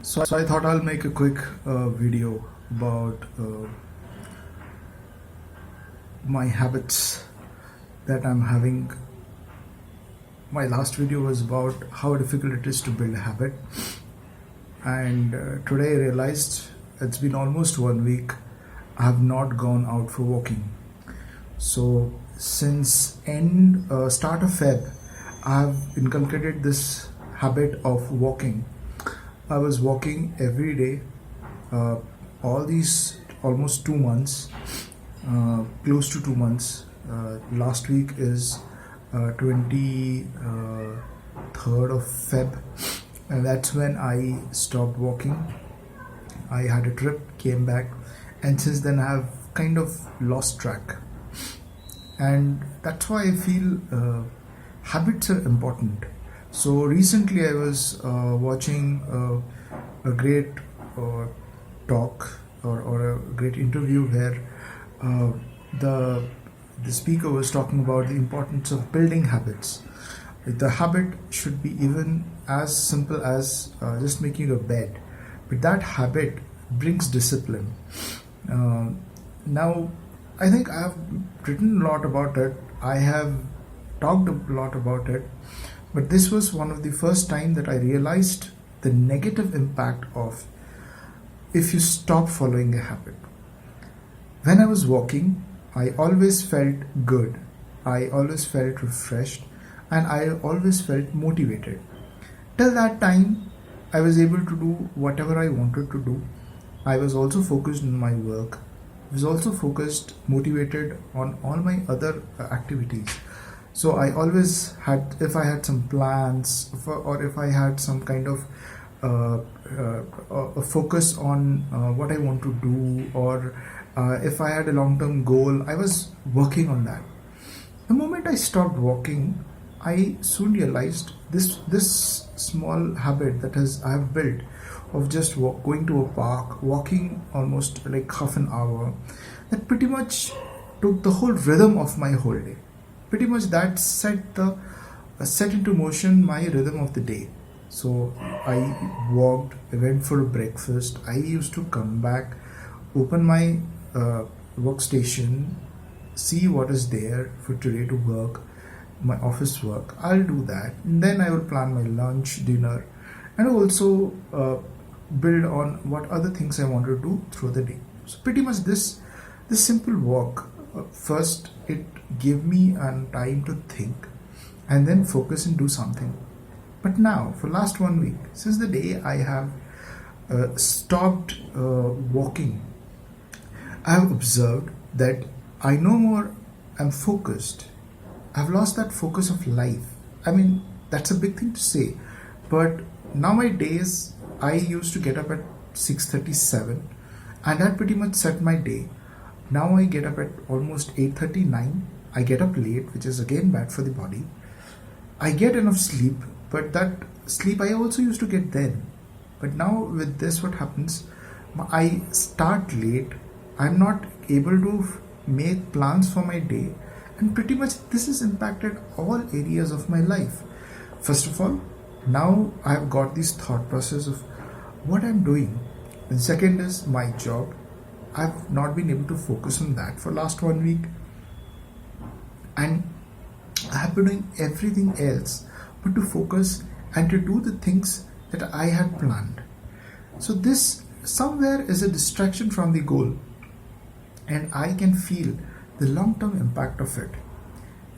So I thought I'll make a quick video about my habits that I'm having. My last video was about how difficult it is to build a habit, and today I realized it's been almost 1 week I have not gone out for walking. So since start of Feb, I have inculcated this habit of walking. I was walking every day, uh, all these almost 2 months, close to 2 months. Last week is 23rd of Feb, and that's when I stopped walking. I had a trip, came back, and since then I have kind of lost track. And that's why I feel habits are important. So recently I was watching a great uh, talk or a great interview where uh, the the speaker was talking about the importance of building habits. The habit should be even as simple as just making a bed, but that habit brings discipline. Now, I think I have written a lot about it. I have talked a lot about it, but this was one of the first time that I realized the negative impact of if you stop following a habit. When I was walking, I always felt good. I always felt refreshed, and I always felt motivated. Till that time, I was able to do whatever I wanted to do. I was also focused on my work. I was also focused, motivated on all my other activities. So I always had, if I had some plans or if I had some kind of uh, a focus on what I want to do, or if I had a long-term goal, I was working on that. The moment I stopped walking, I soon realized this small habit that has I have built of just going to a park, walking almost like half an hour, that pretty much took the whole rhythm of my whole day. Pretty much that set into motion my rhythm of the day. So I walked, I went for a breakfast. I used to come back, open my workstation, see what is there for today to work, my office work. I'll do that. And then I will plan my lunch, dinner, and also build on what other things I want to do through the day. So pretty much this simple walk, first it gave me time to think and then focus and do something. But now for last 1 week, since the day I have stopped walking, I have observed that I no more am focused. I've lost that focus of life. I mean, that's a big thing to say, but now my days, I used to get up at 6:37, and that pretty much set my day. Now I get up at almost 8:39. I get up late, which is again bad for the body. I get enough sleep, but that sleep I also used to get then. But now with this, what happens? I start late. I'm not able to make plans for my day, and pretty much this has impacted all areas of my life. First of all, now I've got this thought process of what I'm doing. And second is my job. I've not been able to focus on that for last 1 week, and I have been doing everything else but to focus and to do the things that I had planned. So this somewhere is a distraction from the goal, and I can feel the long-term impact of it.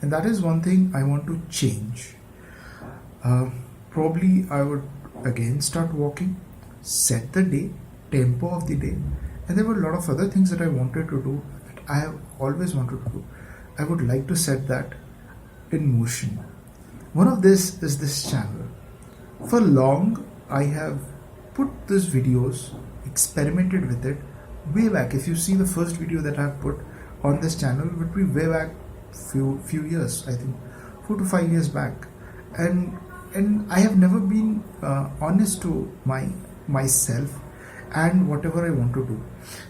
And that is one thing I want to change. Probably I would again start walking, set the day, tempo of the day, and there were a lot of other things that I wanted to do that I have always wanted to do. I would like to set that in motion. One of this is this channel. For long, I have put these videos, experimented with it way back. If you see the first video that I have put on this channel, it would be way back few years, I think 4 to 5 years back, and I have never been honest to myself and whatever I want to do.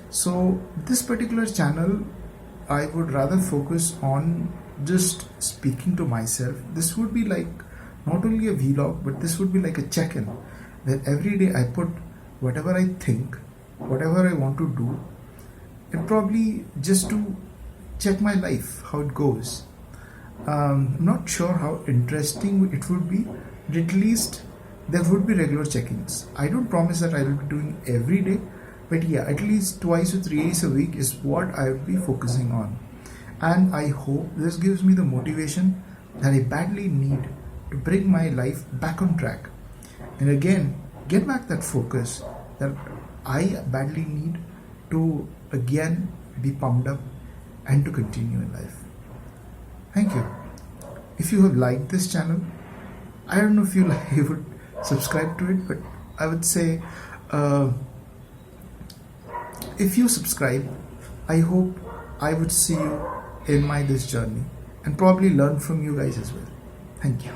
So this particular channel, I would rather focus on just speaking to myself. This would be like not only a vlog, but this would be like a check-in, where every day I put whatever I think, whatever I want to do, and probably just to check my life, how it goes. Not sure how interesting it would be, but at least there would be regular check-ins. I don't promise that I will be doing every day, but yeah, at least twice or 3 days a week is what I will be focusing on. And I hope this gives me the motivation that I badly need to bring my life back on track. And again, get back that focus that I badly need to again be pumped up and to continue in life. Thank you. If you have liked this channel, I don't know if you would subscribe to it, but I would say if you subscribe, I hope I would see you in my this journey and probably learn from you guys as well. Thank you.